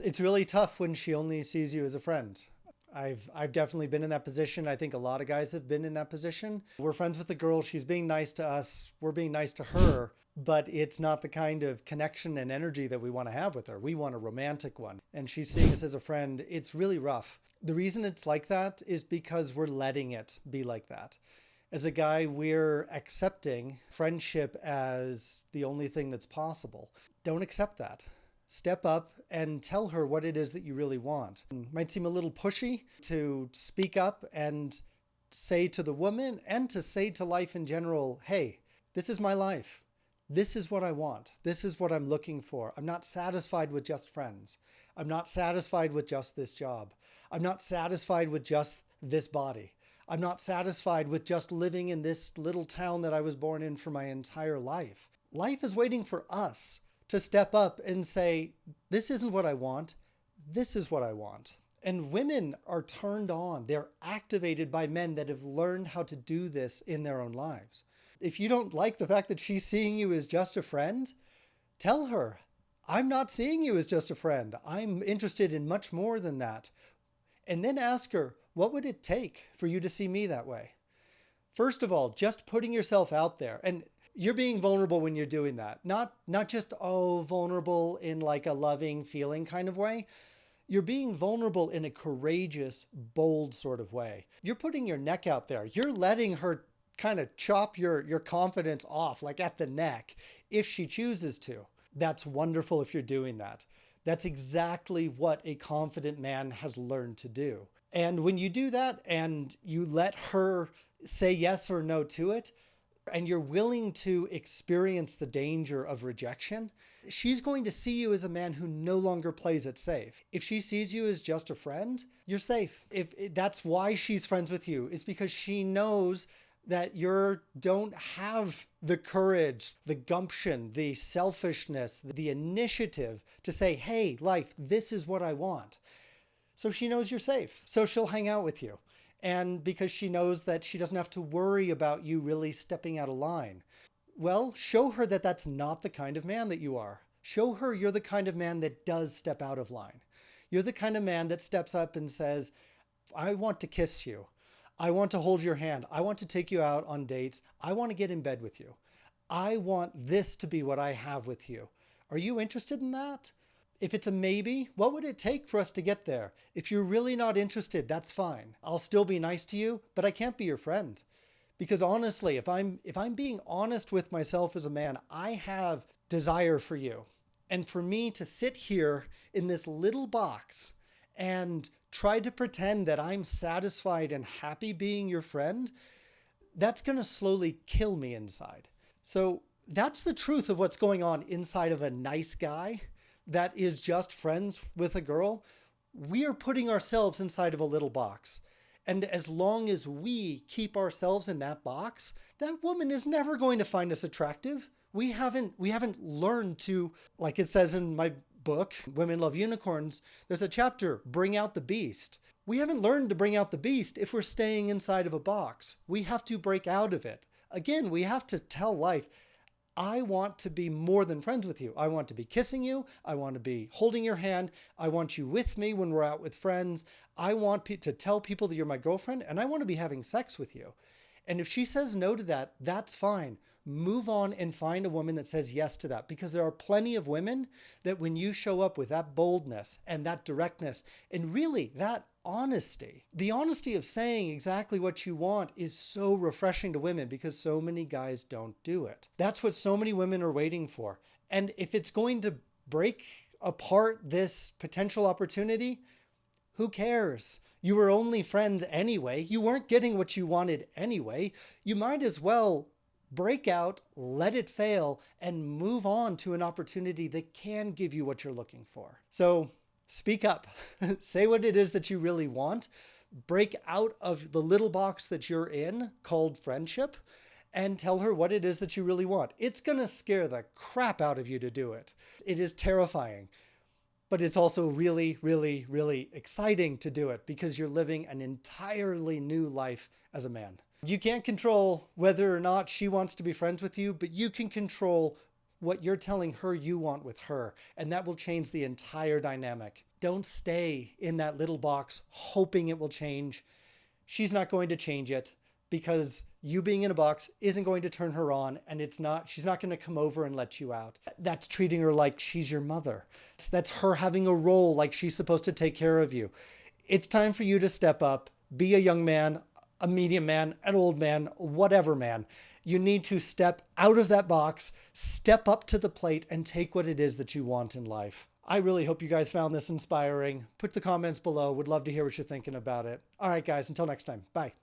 It's really tough when she only sees you as a friend. I've definitely been in that position. I think a lot of guys have been in that position. We're friends with the girl. She's being nice to us. We're being nice to her, but it's not the kind of connection and energy that we want to have with her. We want a romantic one. And she's seeing us as a friend. It's really rough. The reason it's like that is because we're letting it be like that. As a guy, we're accepting friendship as the only thing that's possible. Don't accept that. Step up and tell her what it is that you really want. It might seem a little pushy to speak up and say to the woman and to say to life in general, hey, this is my life. This is what I want. This is what I'm looking for. I'm not satisfied with just friends. I'm not satisfied with just this job. I'm not satisfied with just this body. I'm not satisfied with just living in this little town that I was born in for my entire life. Life is waiting for us to step up and say, this isn't what I want. This is what I want. And women are turned on. They're activated by men that have learned how to do this in their own lives. If you don't like the fact that she's seeing you as just a friend, tell her, I'm not seeing you as just a friend. I'm interested in much more than that. And then ask her, what would it take for you to see me that way? First of all, just putting yourself out there. And you're being vulnerable when you're doing that. Not just, oh, vulnerable in like a loving feeling kind of way. You're being vulnerable in a courageous, bold sort of way. You're putting your neck out there. You're letting her kind of chop your confidence off, like at the neck, if she chooses to. That's wonderful if you're doing that. That's exactly what a confident man has learned to do. And when you do that and you let her say yes or no to it, and you're willing to experience the danger of rejection, she's going to see you as a man who no longer plays it safe. If she sees you as just a friend, you're safe. If that's why she's friends with you, is because she knows that you don't have the courage, the gumption, the selfishness, the initiative to say, hey, life, this is what I want. So she knows you're safe. So she'll hang out with you. And because she knows that she doesn't have to worry about you really stepping out of line. Well, show her that that's not the kind of man that you are. Show her you're the kind of man that does step out of line. You're the kind of man that steps up and says, I want to kiss you. I want to hold your hand. I want to take you out on dates. I want to get in bed with you. I want this to be what I have with you. Are you interested in that? If it's a maybe, what would it take for us to get there? If you're really not interested, that's fine. I'll still be nice to you, but I can't be your friend. Because honestly, if I'm being honest with myself as a man, I have desire for you. And for me to sit here in this little box and try to pretend that I'm satisfied and happy being your friend, that's going to slowly kill me inside. So that's the truth of what's going on inside of a nice guy that is just friends with a girl. We are putting ourselves inside of a little box. And as long as we keep ourselves in that box, that woman is never going to find us attractive. We haven't learned to, like it says in my book, Women Love Unicorns, there's a chapter, Bring Out the Beast. We haven't learned to bring out the beast if we're staying inside of a box. We have to break out of it. Again, we have to tell life, I want to be more than friends with you. I want to be kissing you. I want to be holding your hand. I want you with me when we're out with friends. I want to tell people that you're my girlfriend, and I want to be having sex with you. And if she says no to that, that's fine. Move on and find a woman that says yes to that, because there are plenty of women that when you show up with that boldness and that directness and really that honesty, the honesty of saying exactly what you want is so refreshing to women because so many guys don't do it. That's what so many women are waiting for. And if it's going to break apart this potential opportunity, who cares? You were only friends anyway. You weren't getting what you wanted anyway. You might as well break out, let it fail, and move on to an opportunity that can give you what you're looking for. So speak up. Say what it is that you really want. Break out of the little box that you're in called friendship and tell her what it is that you really want. It's going to scare the crap out of you to do it. It is terrifying. But it's also really, really, really exciting to do it because you're living an entirely new life as a man. You can't control whether or not she wants to be friends with you, but you can control what you're telling her you want with her, and that will change the entire dynamic. Don't stay in that little box hoping it will change. She's not going to change it, because you being in a box isn't going to turn her on, and she's not going to come over and let you out. That's treating her like she's your mother. That's her having a role like she's supposed to take care of you. It's time for you to step up, be a young man, a medium man, an old man, whatever man. You need to step out of that box, step up to the plate, and take what it is that you want in life. I really hope you guys found this inspiring. Put the comments below. Would love to hear what you're thinking about it. All right, guys, until next time. Bye.